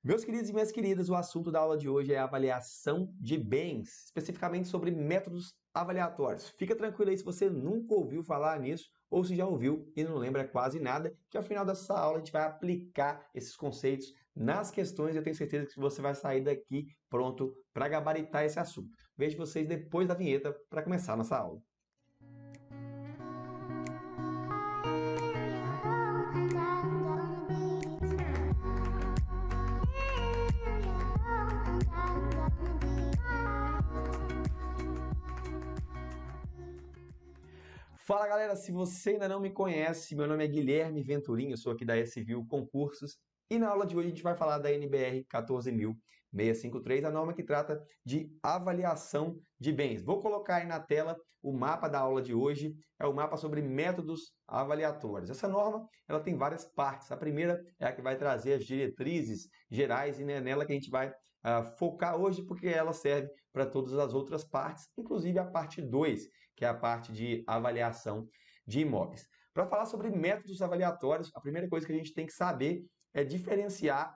Meus queridos e minhas queridas, o assunto da aula de hoje é a avaliação de bens, especificamente sobre métodos avaliatórios. Fica tranquilo aí se você nunca ouviu falar nisso ou se já ouviu e não lembra quase nada, que ao final dessa aula a gente vai aplicar esses conceitos nas questões e eu tenho certeza que você vai sair daqui pronto para gabaritar esse assunto. Vejo vocês depois da vinheta para começar a nossa aula. Fala galera, se você ainda não me conhece, meu nome é Guilherme Venturim, eu sou aqui da SViu Concursos e na aula de hoje a gente vai falar da NBR 14.653, a norma que trata de avaliação de bens. Vou colocar aí na tela o mapa da aula de hoje, é o mapa sobre métodos avaliatórios. Essa norma ela tem várias partes, a primeira é a que vai trazer as diretrizes gerais e é nela que a gente vai focar hoje porque ela serve para todas as outras partes, inclusive a parte 2, que é a parte de avaliação de imóveis. Para falar sobre métodos avaliatórios, a primeira coisa que a gente tem que saber é diferenciar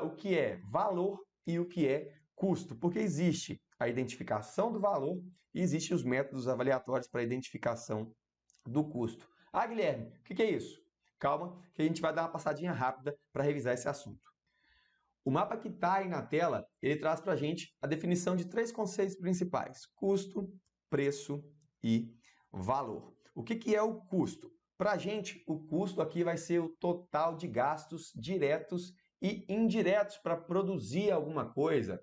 o que é valor e o que é custo, porque existe a identificação do valor e existem os métodos avaliatórios para a identificação do custo. Ah, Guilherme, o que é isso? Calma, que a gente vai dar uma passadinha rápida para revisar esse assunto. O mapa que está aí na tela, ele traz para a gente a definição de três conceitos principais: custo, preço e valor. O que é o custo? Para a gente, o custo aqui vai ser o total de gastos diretos e indiretos para produzir alguma coisa.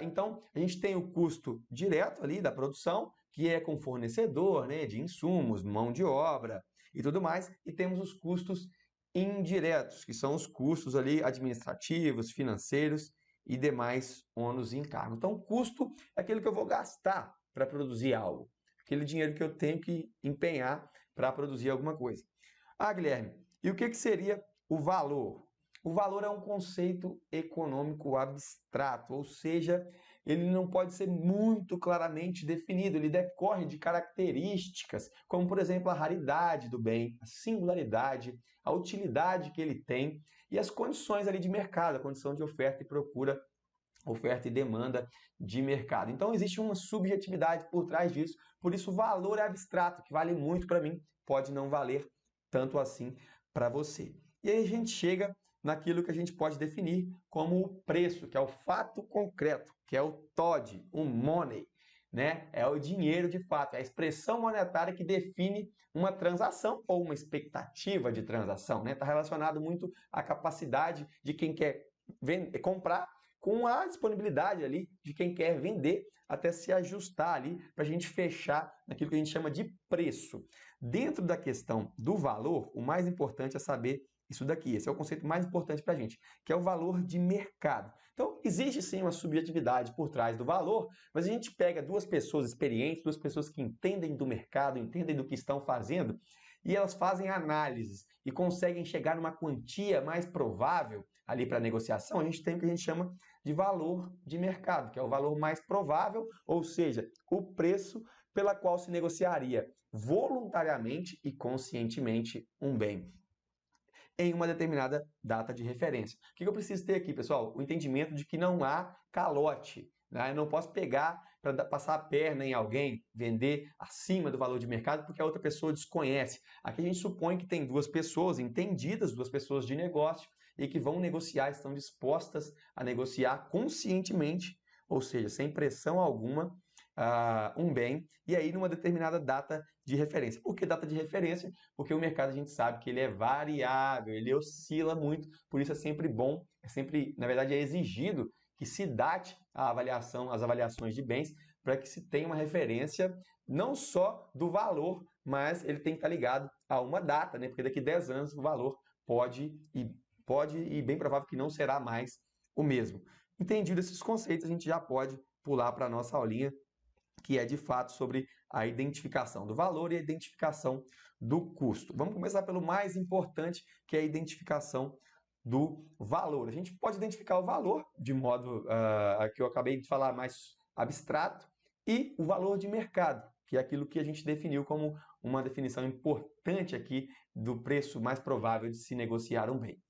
Então, a gente tem o custo direto ali da produção, que é com fornecedor, né, de insumos, mão de obra e tudo mais, e temos os custos indiretos, que são os custos ali administrativos, financeiros e demais ônus e encargos. Então, custo é aquilo que eu vou gastar para produzir algo, aquele dinheiro que eu tenho que empenhar para produzir alguma coisa. Ah, Guilherme, e o que seria o valor? O valor é um conceito econômico abstrato, ou seja, ele não pode ser muito claramente definido, ele decorre de características, como por exemplo a raridade do bem, a singularidade, a utilidade que ele tem e as condições ali de mercado, a condição de oferta e procura, oferta e demanda de mercado. Então existe uma subjetividade por trás disso, por isso o valor é abstrato, que vale muito para mim, pode não valer tanto assim para você. E aí a gente chega naquilo que a gente pode definir como o preço, que é o fato concreto, que é o TOD, o money, né? É o dinheiro de fato, é a expressão monetária que define uma transação ou uma expectativa de transação, né? Está relacionado muito à capacidade de quem quer comprar com a disponibilidade ali de quem quer vender, até se ajustar ali para a gente fechar naquilo que a gente chama de preço. Dentro da questão do valor, o mais importante é saber isso daqui. Esse é o conceito mais importante para a gente, que é o valor de mercado. Então, existe sim uma subjetividade por trás do valor, mas a gente pega duas pessoas experientes, duas pessoas que entendem do mercado, entendem do que estão fazendo, e elas fazem análises e conseguem chegar numa quantia mais provável ali para a negociação. A gente tem o que a gente chama de valor de mercado, que é o valor mais provável, ou seja, o preço pela qual se negociaria voluntariamente e conscientemente um bem em uma determinada data de referência. O que eu preciso ter aqui, pessoal? O entendimento de que não há calote. Né? Eu não posso pegar para passar a perna em alguém, vender acima do valor de mercado, porque a outra pessoa desconhece. Aqui a gente supõe que tem duas pessoas entendidas, duas pessoas de negócio, e que vão negociar, estão dispostas a negociar conscientemente, ou seja, sem pressão alguma, um bem, e aí numa determinada data de referência. Por que data de referência? Porque o mercado a gente sabe que ele é variável, ele oscila muito, por isso é sempre bom, é sempre, na verdade, é exigido que se date a avaliação, as avaliações de bens, para que se tenha uma referência não só do valor, mas ele tem que estar ligado a uma data, né? Porque daqui a 10 anos o valor pode e bem provável que não será mais o mesmo. Entendido esses conceitos, a gente já pode pular para a nossa aulinha, que é de fato sobre a identificação do valor e a identificação do custo. Vamos começar pelo mais importante, que é a identificação do valor. A gente pode identificar o valor de modo que eu acabei de falar mais abstrato e o valor de mercado, que é aquilo que a gente definiu como uma definição importante aqui do preço mais provável de se negociar um bem.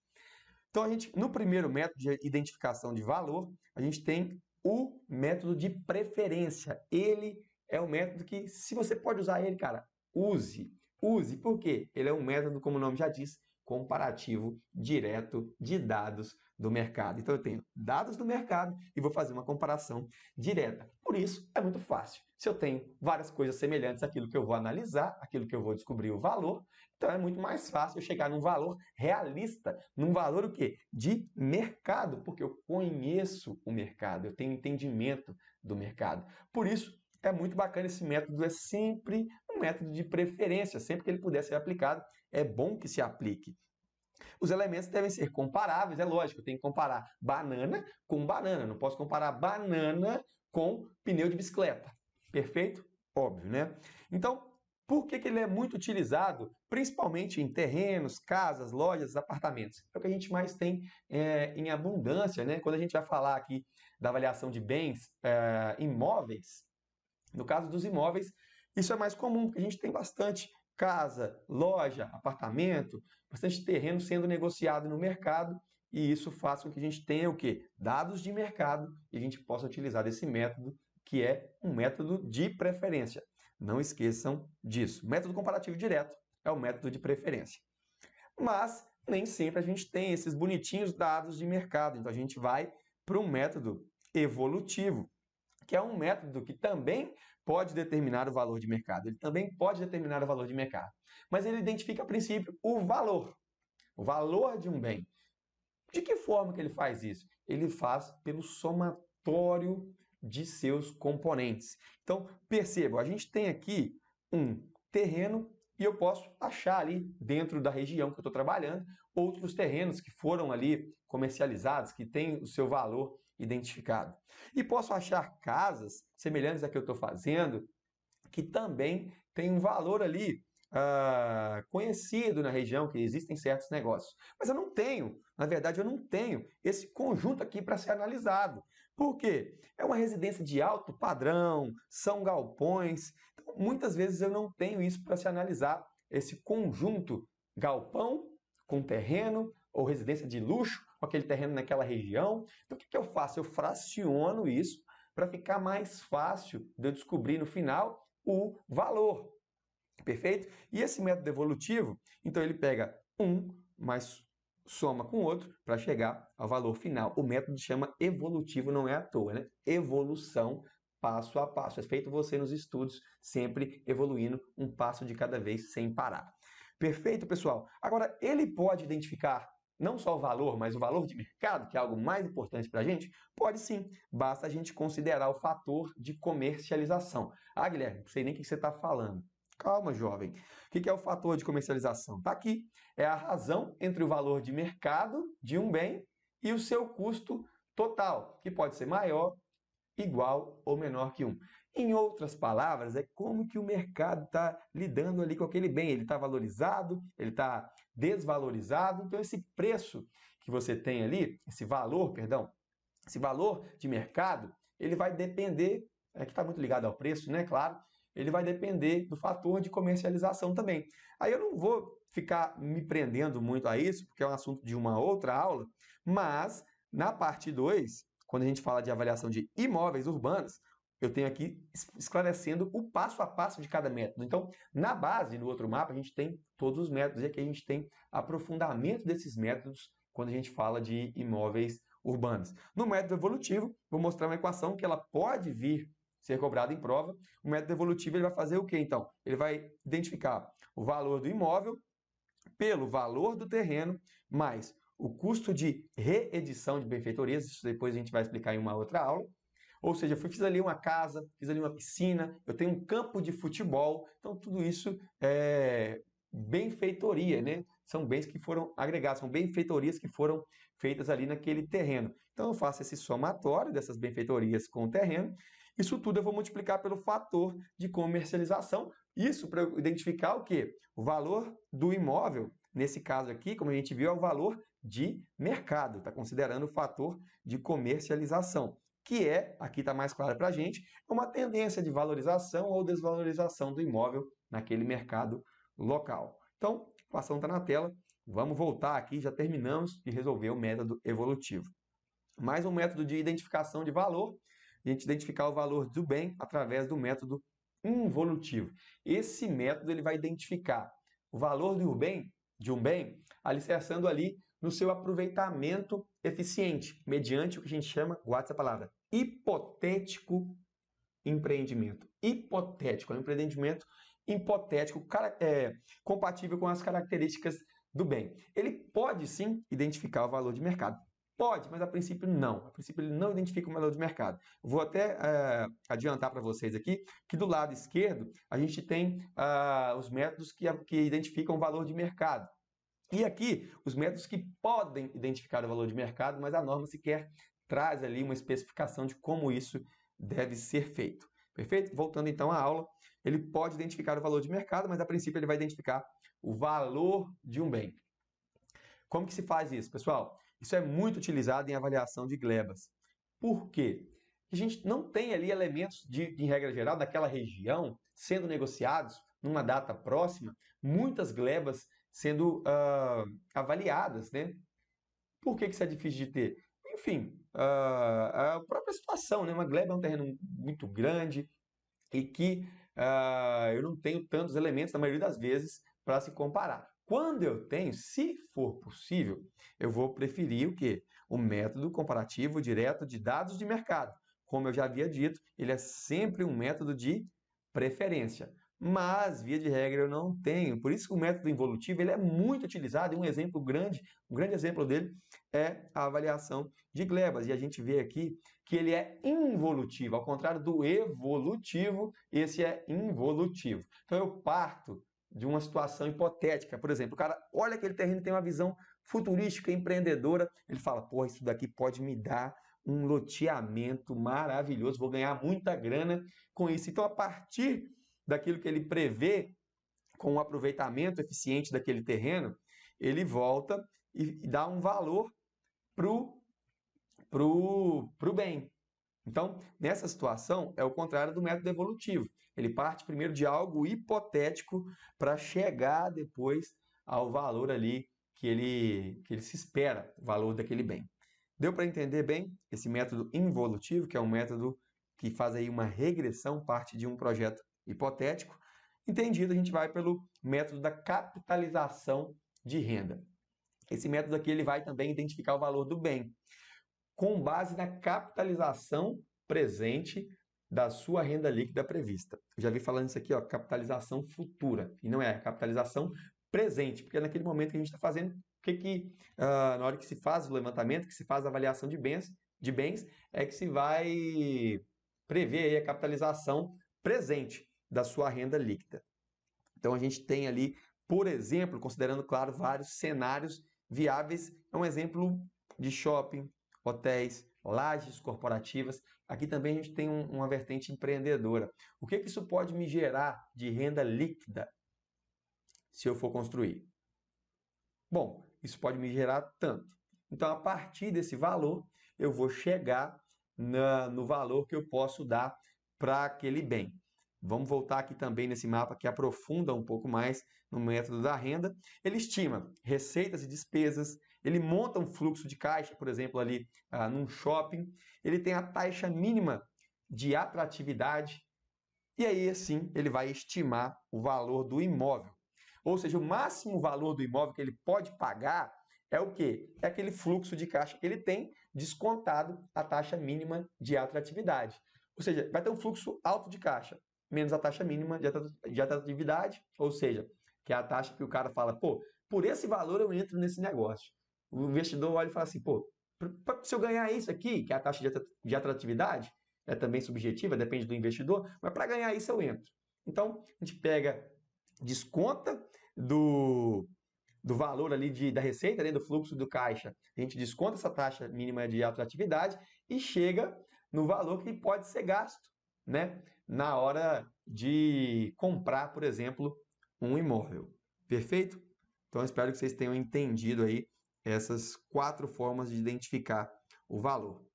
Então, no primeiro método de identificação de valor, a gente tem o método de preferência. Ele é um método que, se você pode usar ele, cara, use. Use, por quê? Ele é um método, como o nome já diz, comparativo direto de dados do mercado. Então, eu tenho dados do mercado e vou fazer uma comparação direta. Por isso, é muito fácil. Se eu tenho várias coisas semelhantes àquilo que eu vou analisar, aquilo que eu vou descobrir o valor, então é muito mais fácil eu chegar num valor realista, num valor o quê? De mercado, porque eu conheço o mercado, eu tenho entendimento do mercado. Por isso, é muito bacana esse método, é sempre um método de preferência, sempre que ele puder ser aplicado, é bom que se aplique. Os elementos devem ser comparáveis, é lógico, eu tenho que comparar banana com banana, não posso comparar banana com pneu de bicicleta. Perfeito? Óbvio, né? Então, por que ele é muito utilizado, principalmente em terrenos, casas, lojas, apartamentos? É o que a gente mais tem em abundância, né? Quando a gente vai falar aqui da avaliação de bens imóveis, no caso dos imóveis, isso é mais comum, porque a gente tem bastante casa, loja, apartamento, bastante terreno sendo negociado no mercado, e isso faz com que a gente tenha o quê? Dados de mercado, e a gente possa utilizar esse método, que é um método de preferência. Não esqueçam disso. Método comparativo direto é o método de preferência. Mas nem sempre a gente tem esses bonitinhos dados de mercado, então a gente vai para um método evolutivo, que é um método que também pode determinar o valor de mercado. Ele também pode determinar o valor de mercado. Mas ele identifica, a princípio, o valor de um bem. De que forma que ele faz isso? Ele faz pelo somatório de seus componentes. Então, percebam, a gente tem aqui um terreno e eu posso achar ali dentro da região que eu estou trabalhando outros terrenos que foram ali comercializados, que têm o seu valor identificado. E posso achar casas semelhantes à que eu estou fazendo, que também tem um valor ali conhecido na região, que existem certos negócios. Mas eu não tenho, na verdade, eu não tenho esse conjunto aqui para ser analisado. Por quê? É uma residência de alto padrão, são galpões. Então, muitas vezes eu não tenho isso para se analisar, esse conjunto galpão com terreno ou residência de luxo com aquele terreno naquela região. Então, o que eu faço? Eu fraciono isso para ficar mais fácil de eu descobrir no final o valor. Perfeito? E esse método evolutivo, então ele pega um, mais soma com outro para chegar ao valor final. O método chama evolutivo, não é à toa, né? Evolução passo a passo. É feito você nos estudos, sempre evoluindo um passo de cada vez sem parar. Perfeito, pessoal? Agora, ele pode identificar não só o valor, mas o valor de mercado, que é algo mais importante para a gente? Pode sim, basta a gente considerar o fator de comercialização. Ah, Guilherme, não sei nem o que você está falando. Calma, jovem. O que é o fator de comercialização? Está aqui. É a razão entre o valor de mercado de um bem e o seu custo total, que pode ser maior, igual ou menor que 1. Em outras palavras, é como que o mercado está lidando ali com aquele bem. Ele está valorizado, ele está desvalorizado. Então, esse preço que você tem ali, esse valor de mercado, ele vai depender, que está muito ligado ao preço, né? Claro, ele vai depender do fator de comercialização também. Aí eu não vou ficar me prendendo muito a isso, porque é um assunto de uma outra aula, mas na parte 2, quando a gente fala de avaliação de imóveis urbanos, eu tenho aqui esclarecendo o passo a passo de cada método. Então, na base, no outro mapa, a gente tem todos os métodos, e aqui a gente tem aprofundamento desses métodos quando a gente fala de imóveis urbanos. No método evolutivo, vou mostrar uma equação que ela pode vir ser cobrada em prova. O método evolutivo ele vai fazer o quê, então? Ele vai identificar o valor do imóvel pelo valor do terreno, mais o custo de reedição de benfeitorias, isso depois a gente vai explicar em uma outra aula. Ou seja, eu fiz ali uma casa, fiz ali uma piscina, eu tenho um campo de futebol, então tudo isso é benfeitoria, né? São bens que foram agregados, são benfeitorias que foram feitas ali naquele terreno. Então eu faço esse somatório dessas benfeitorias com o terreno. Isso tudo eu vou multiplicar pelo fator de comercialização. Isso para eu identificar o quê? O valor do imóvel, nesse caso aqui, como a gente viu, é o valor de mercado, está considerando o fator de comercialização, que é, aqui está mais claro para a gente, uma tendência de valorização ou desvalorização do imóvel naquele mercado local. Então, a equação está na tela, Vamos voltar aqui, já terminamos de resolver o método evolutivo. Mais um método de identificação de valor, a gente identificar o valor do bem através do método involutivo. Esse método ele vai identificar o valor de um bem alicerçando ali no seu aproveitamento eficiente, mediante o que a gente chama, guarde essa palavra, hipotético empreendimento. Hipotético, é um empreendimento hipotético, compatível com as características do bem. Ele pode sim identificar o valor de mercado. Pode, mas a princípio não. A princípio ele não identifica o valor de mercado. Vou até adiantar para vocês aqui que do lado esquerdo a gente tem os métodos que identificam o valor de mercado. E aqui, os métodos que podem identificar o valor de mercado, mas a norma sequer traz ali uma especificação de como isso deve ser feito. Perfeito? Voltando então à aula, ele pode identificar o valor de mercado, mas a princípio ele vai identificar o valor de um bem. Como que se faz isso, pessoal? Isso é muito utilizado em avaliação de glebas. Por quê? A gente não tem ali elementos, em regra geral, daquela região sendo negociados numa data próxima, muitas glebas sendo avaliadas, né? Por que isso é difícil de ter? Enfim, a própria situação, né? Uma gleba é um terreno muito grande e que eu não tenho tantos elementos, na maioria das vezes, para se comparar. Quando eu tenho, se for possível, eu vou preferir o quê? O método comparativo direto de dados de mercado. Como eu já havia dito, ele é sempre um método de preferência. Mas, via de regra, eu não tenho. Por isso que o método involutivo ele é muito utilizado e um grande exemplo dele é a avaliação de glebas. E a gente vê aqui que ele é involutivo, ao contrário do evolutivo, esse é involutivo. Então eu parto de uma situação hipotética, por exemplo, o cara olha aquele terreno e tem uma visão futurística, empreendedora, ele fala, pô, isso daqui pode me dar um loteamento maravilhoso, vou ganhar muita grana com isso. Então, a partir daquilo que ele prevê com o aproveitamento eficiente daquele terreno, ele volta e dá um valor pro bem. Então, nessa situação, é o contrário do método evolutivo. Ele parte primeiro de algo hipotético para chegar depois ao valor ali que ele se espera, o valor daquele bem. Deu para entender bem esse método involutivo, que é um método que faz aí uma regressão, parte de um projeto hipotético. Entendido, a gente vai pelo método da capitalização de renda. Esse método aqui ele vai também identificar o valor do bem com base na capitalização presente da sua renda líquida prevista. Eu já vi falando isso aqui, ó, capitalização futura, e não é capitalização presente, porque naquele momento que a gente está fazendo, na hora que se faz o levantamento, que se faz a avaliação de bens, é que se vai prever aí a capitalização presente da sua renda líquida. Então a gente tem ali, por exemplo, considerando, claro, vários cenários viáveis, é um exemplo de shopping, hotéis, lajes corporativas. Aqui também a gente tem uma vertente empreendedora. O que isso pode me gerar de renda líquida se eu for construir? Bom, isso pode me gerar tanto. Então, a partir desse valor, eu vou chegar no valor que eu posso dar para aquele bem. Vamos voltar aqui também nesse mapa que aprofunda um pouco mais no método da renda. Ele estima receitas e despesas, ele monta um fluxo de caixa, por exemplo, ali num shopping, ele tem a taxa mínima de atratividade, e aí, assim, ele vai estimar o valor do imóvel. Ou seja, o máximo valor do imóvel que ele pode pagar é o quê? É aquele fluxo de caixa que ele tem, descontado a taxa mínima de atratividade. Ou seja, vai ter um fluxo alto de caixa, menos a taxa mínima de atratividade, ou seja, que é a taxa que o cara fala, pô, por esse valor eu entro nesse negócio. O investidor olha e fala assim, pô, se eu ganhar isso aqui, que é a taxa de atratividade, é também subjetiva, depende do investidor, mas para ganhar isso eu entro. Então, a gente desconta do valor ali da receita, né, do fluxo do caixa, a gente desconta essa taxa mínima de atratividade e chega no valor que pode ser gasto, né, na hora de comprar, por exemplo, um imóvel. Perfeito? Então, espero que vocês tenham entendido aí essas 4 formas de identificar o valor.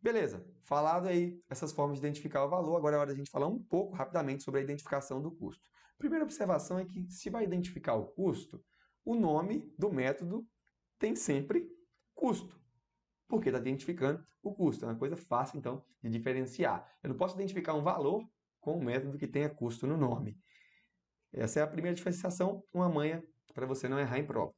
Beleza, falado aí essas formas de identificar o valor, agora é hora de a gente falar um pouco rapidamente sobre a identificação do custo. A primeira observação é que se vai identificar o custo, o nome do método tem sempre custo, porque está identificando o custo. É uma coisa fácil, então, de diferenciar. Eu não posso identificar um valor com um método que tenha custo no nome. Essa é a primeira diferenciação, uma manha para você não errar em prova.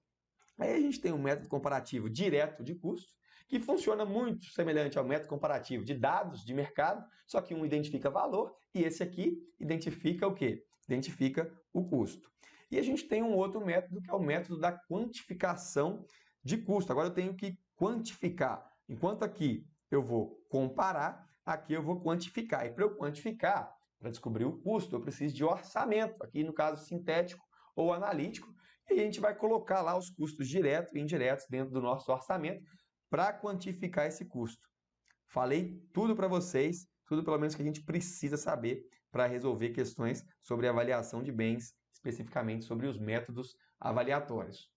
Aí a gente tem um método comparativo direto de custo, que funciona muito semelhante ao método comparativo de dados de mercado, só que um identifica valor e esse aqui identifica o quê? Identifica o custo. E a gente tem um outro método, que é o método da quantificação de custo. Agora eu tenho que quantificar. Enquanto aqui eu vou comparar, aqui eu vou quantificar. E para eu quantificar, para descobrir o custo, eu preciso de orçamento, aqui no caso sintético ou analítico, e a gente vai colocar lá os custos diretos e indiretos dentro do nosso orçamento para quantificar esse custo. Falei tudo para vocês, tudo pelo menos que a gente precisa saber para resolver questões sobre avaliação de bens, especificamente sobre os métodos avaliatórios.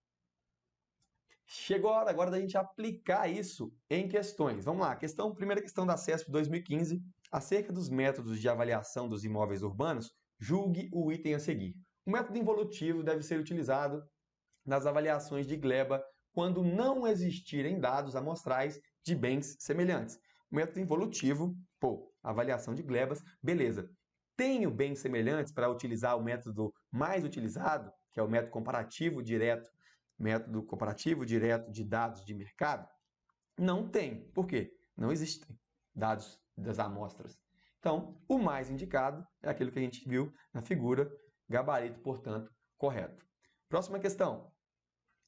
Chegou a hora agora da gente aplicar isso em questões. Vamos lá, primeira questão da CESP 2015, acerca dos métodos de avaliação dos imóveis urbanos, julgue o item a seguir. O método involutivo deve ser utilizado nas avaliações de gleba quando não existirem dados amostrais de bens semelhantes. O método involutivo, avaliação de glebas, beleza. Tenho bens semelhantes para utilizar o método mais utilizado, que é o método comparativo direto de dados de mercado? Não tem. Por quê? Não existem dados das amostras. Então, o mais indicado é aquilo que a gente viu na figura, gabarito, portanto, correto. Próxima questão.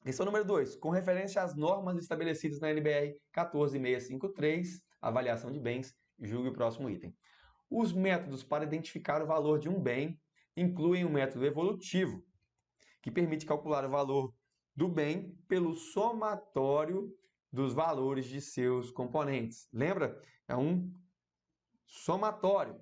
Questão número 2. Com referência às normas estabelecidas na NBR 14653, avaliação de bens, julgue o próximo item. Os métodos para identificar o valor de um bem incluem o método evolutivo, que permite calcular o valor do bem pelo somatório dos valores de seus componentes. Lembra? É um somatório.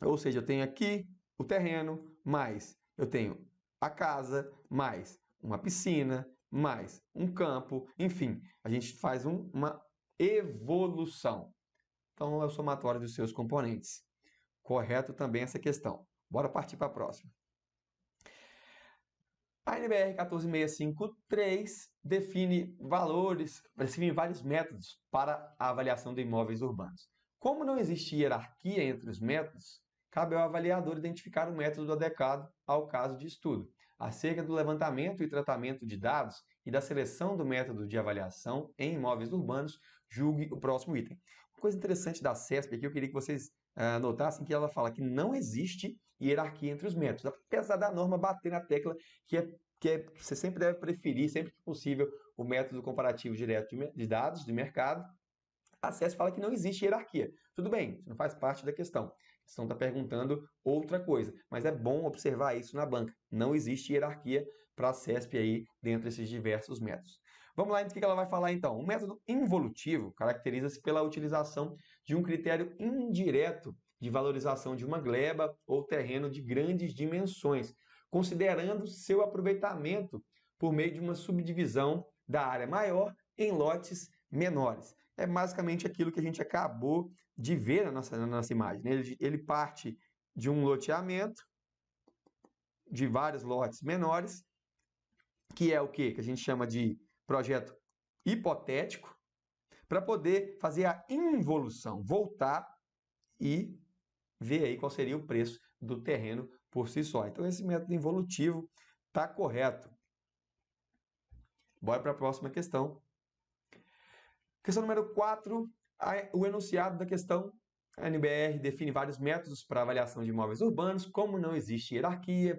Ou seja, eu tenho aqui o terreno, mais eu tenho a casa, mais uma piscina, mais um campo, enfim, a gente faz uma evolução. Então, é o somatório dos seus componentes. Correto também essa questão. Bora partir para a próxima. A NBR 14653 define vários métodos para a avaliação de imóveis urbanos. Como não existe hierarquia entre os métodos, cabe ao avaliador identificar o método adequado ao caso de estudo. Acerca do levantamento e tratamento de dados e da seleção do método de avaliação em imóveis urbanos, julgue o próximo item. Uma coisa interessante da CESP aqui, eu queria que vocês notassem que ela fala que não existe hierarquia entre os métodos, apesar da norma bater na tecla que você sempre deve preferir, sempre que possível, o método comparativo direto de dados de mercado. A CESP fala que não existe hierarquia. Tudo bem, isso não faz parte da questão. A questão está perguntando outra coisa, mas é bom observar isso na banca. Não existe hierarquia para a CESP aí dentro desses diversos métodos. Vamos lá, então, o que ela vai falar então? O método involutivo caracteriza-se pela utilização de um critério indireto de valorização de uma gleba ou terreno de grandes dimensões, considerando seu aproveitamento por meio de uma subdivisão da área maior em lotes menores. É basicamente aquilo que a gente acabou de ver na nossa imagem, né? Ele parte de um loteamento, de vários lotes menores, que é o quê? Que a gente chama de projeto hipotético, para poder fazer a involução, voltar e ver aí qual seria o preço do terreno por si só. Então, esse método involutivo está correto. Bora para a próxima questão. Questão número 4, o enunciado da questão. A NBR define vários métodos para avaliação de imóveis urbanos, como não existe hierarquia,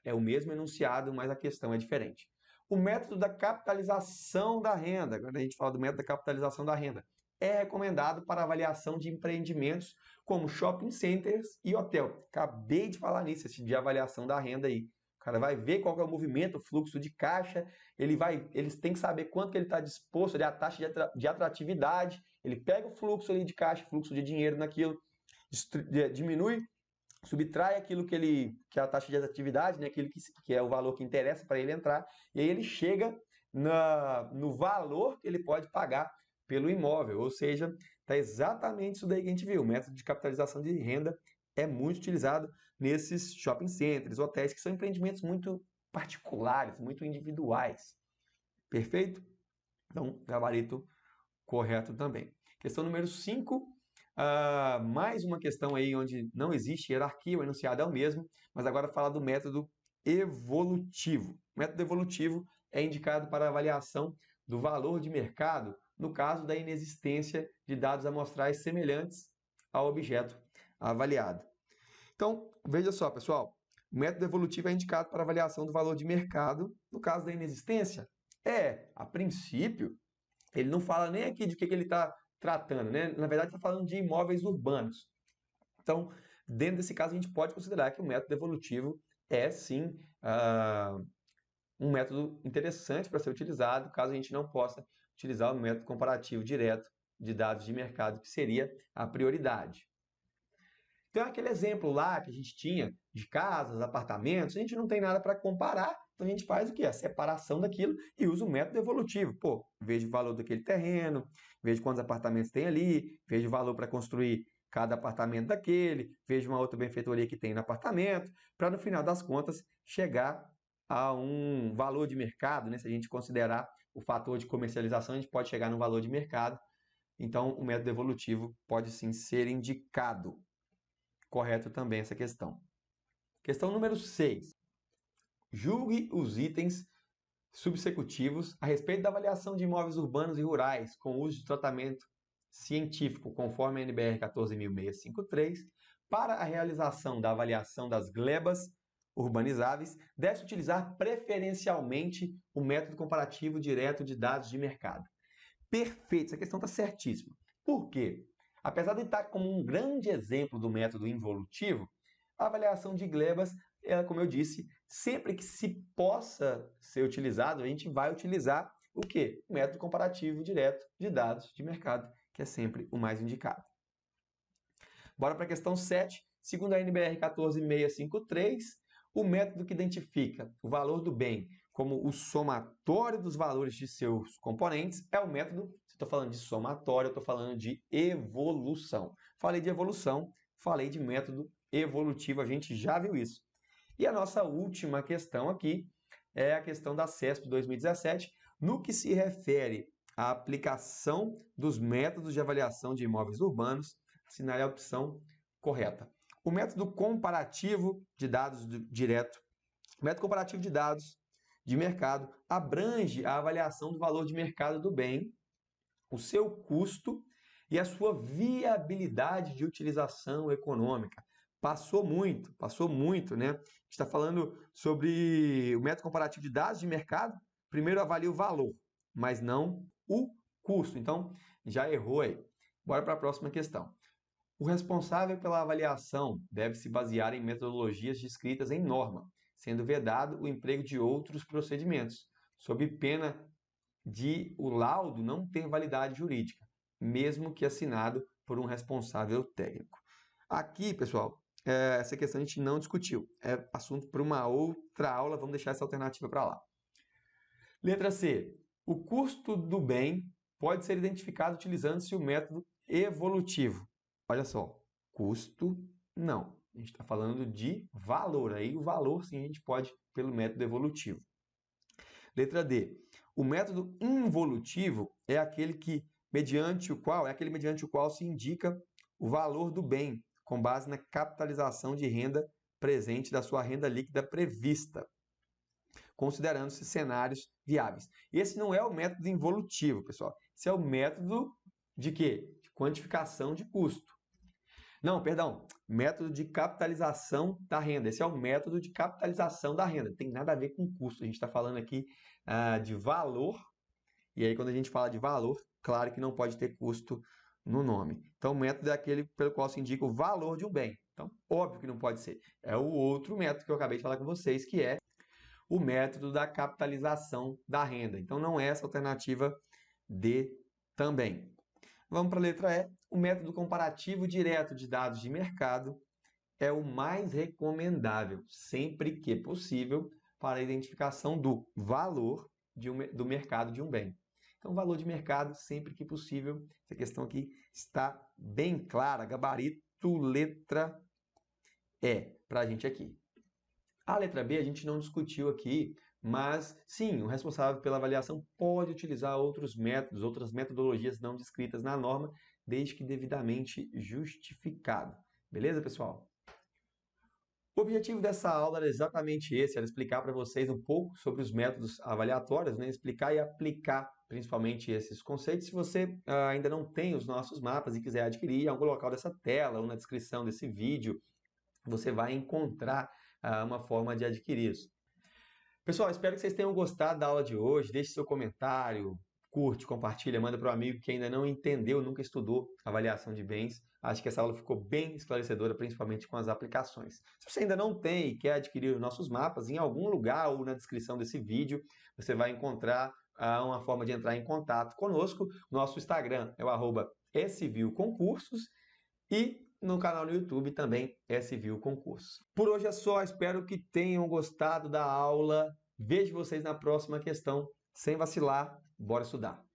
É o mesmo enunciado, mas a questão é diferente. O método da capitalização da renda, agora a gente fala do método da capitalização da renda, é recomendado para avaliação de empreendimentos como shopping centers e hotel. Acabei de falar nisso, de avaliação da renda aí. O cara vai ver qual é o movimento, o fluxo de caixa, eles têm que saber quanto que ele está disposto, a taxa de atratividade, ele pega o fluxo ali de caixa, fluxo de dinheiro naquilo, diminui, subtrai aquilo que é a taxa de atratividade, né, aquilo que é o valor que interessa para ele entrar, e aí ele chega no valor que ele pode pagar pelo imóvel, ou seja, está exatamente isso daí que a gente viu. O método de capitalização de renda é muito utilizado nesses shopping centers, hotéis, que são empreendimentos muito particulares, muito individuais. Perfeito? Então, gabarito correto também. Questão número 5, mais uma questão aí onde não existe hierarquia, o enunciado é o mesmo, mas agora fala do método evolutivo. O método evolutivo é indicado para avaliação do valor de mercado no caso da inexistência de dados amostrais semelhantes ao objeto avaliado. Então, veja só, pessoal, o método evolutivo é indicado para avaliação do valor de mercado no caso da inexistência. A princípio, ele não fala nem aqui de que ele está tratando, né? Na verdade, está falando de imóveis urbanos. Então, dentro desse caso, a gente pode considerar que o método evolutivo é, sim, um método interessante para ser utilizado, caso a gente não possa utilizar o método comparativo direto de dados de mercado, que seria a prioridade. Então, aquele exemplo lá que a gente tinha de casas, apartamentos, a gente não tem nada para comparar, então a gente faz o quê? A separação daquilo e usa o método evolutivo. Pô, vejo o valor daquele terreno, vejo quantos apartamentos tem ali, vejo o valor para construir cada apartamento daquele, vejo uma outra benfeitoria que tem no apartamento, para no final das contas chegar a um valor de mercado, né? Se a gente considerar o fator de comercialização, a gente pode chegar no valor de mercado. Então, o método evolutivo pode sim ser indicado. Correto também essa questão. Questão número 6. Julgue os itens subsecutivos a respeito da avaliação de imóveis urbanos e rurais com uso de tratamento científico, conforme a NBR 14.653, para a realização da avaliação das glebas urbanizáveis, deve-se utilizar preferencialmente o método comparativo direto de dados de mercado. Perfeito, essa questão está certíssima. Por quê? Apesar de estar como um grande exemplo do método involutivo, a avaliação de glebas, como eu disse, sempre que se possa ser utilizado, a gente vai utilizar o quê? O método comparativo direto de dados de mercado, que é sempre o mais indicado. Bora para a questão 7. Segundo a NBR 14.653, o método que identifica o valor do bem como o somatório dos valores de seus componentes é o método, se estou falando de somatório, eu estou falando de evolução. Falei de evolução, falei de método evolutivo, a gente já viu isso. E a nossa última questão aqui é a questão da CESP 2017, no que se refere à aplicação dos métodos de avaliação de imóveis urbanos, assinale a opção correta. O método comparativo de dados direto, o método comparativo de dados de mercado abrange a avaliação do valor de mercado do bem, o seu custo e a sua viabilidade de utilização econômica. Passou muito, né? A gente está falando sobre o método comparativo de dados de mercado. Primeiro avalia o valor, mas não o custo. Então, já errou aí. Bora para a próxima questão. O responsável pela avaliação deve se basear em metodologias descritas em norma, sendo vedado o emprego de outros procedimentos, sob pena de o laudo não ter validade jurídica, mesmo que assinado por um responsável técnico. Aqui, pessoal, essa questão a gente não discutiu. É assunto para uma outra aula, vamos deixar essa alternativa para lá. Letra C. O custo do bem pode ser identificado utilizando-se o método evolutivo. Olha só, custo não. A gente está falando de valor. Aí o valor, sim, a gente pode pelo método evolutivo. Letra D. O método involutivo é aquele mediante o qual se indica o valor do bem, com base na capitalização de renda presente da sua renda líquida prevista, considerando-se cenários viáveis. Esse não é o método involutivo, pessoal. Esse é o método de quê? De quantificação de custo. Não, perdão, método de capitalização da renda. Esse é o método de capitalização da renda. Não tem nada a ver com custo. A gente está falando aqui de valor. E aí, quando a gente fala de valor, claro que não pode ter custo no nome. Então, o método é aquele pelo qual se indica o valor de um bem. Então, óbvio que não pode ser. É o outro método que eu acabei de falar com vocês, que é o método da capitalização da renda. Então, não é essa alternativa D também. Vamos para a letra E. O método comparativo direto de dados de mercado é o mais recomendável, sempre que possível, para a identificação do valor do mercado de um bem. Então, valor de mercado, sempre que possível. Essa questão aqui está bem clara. Gabarito, letra E, para a gente aqui. A letra B a gente não discutiu aqui, mas sim, o responsável pela avaliação pode utilizar outros métodos, outras metodologias não descritas na norma, desde que devidamente justificado. Beleza, pessoal? O objetivo dessa aula era exatamente esse, era explicar para vocês um pouco sobre os métodos avaliatórios, né? Explicar e aplicar principalmente esses conceitos. Se você ainda não tem os nossos mapas e quiser adquirir, em algum local dessa tela ou na descrição desse vídeo, você vai encontrar uma forma de adquirir isso. Pessoal, espero que vocês tenham gostado da aula de hoje. Deixe seu comentário, curte, compartilha, manda para o amigo que ainda não entendeu, nunca estudou avaliação de bens. Acho que essa aula ficou bem esclarecedora, principalmente com as aplicações. Se você ainda não tem e quer adquirir os nossos mapas, em algum lugar ou na descrição desse vídeo, você vai encontrar uma forma de entrar em contato conosco. Nosso Instagram é o @svilconcursos e no canal no YouTube também SViu Concursos. Por hoje é só, espero que tenham gostado da aula. Vejo vocês na próxima questão. Sem vacilar, bora estudar!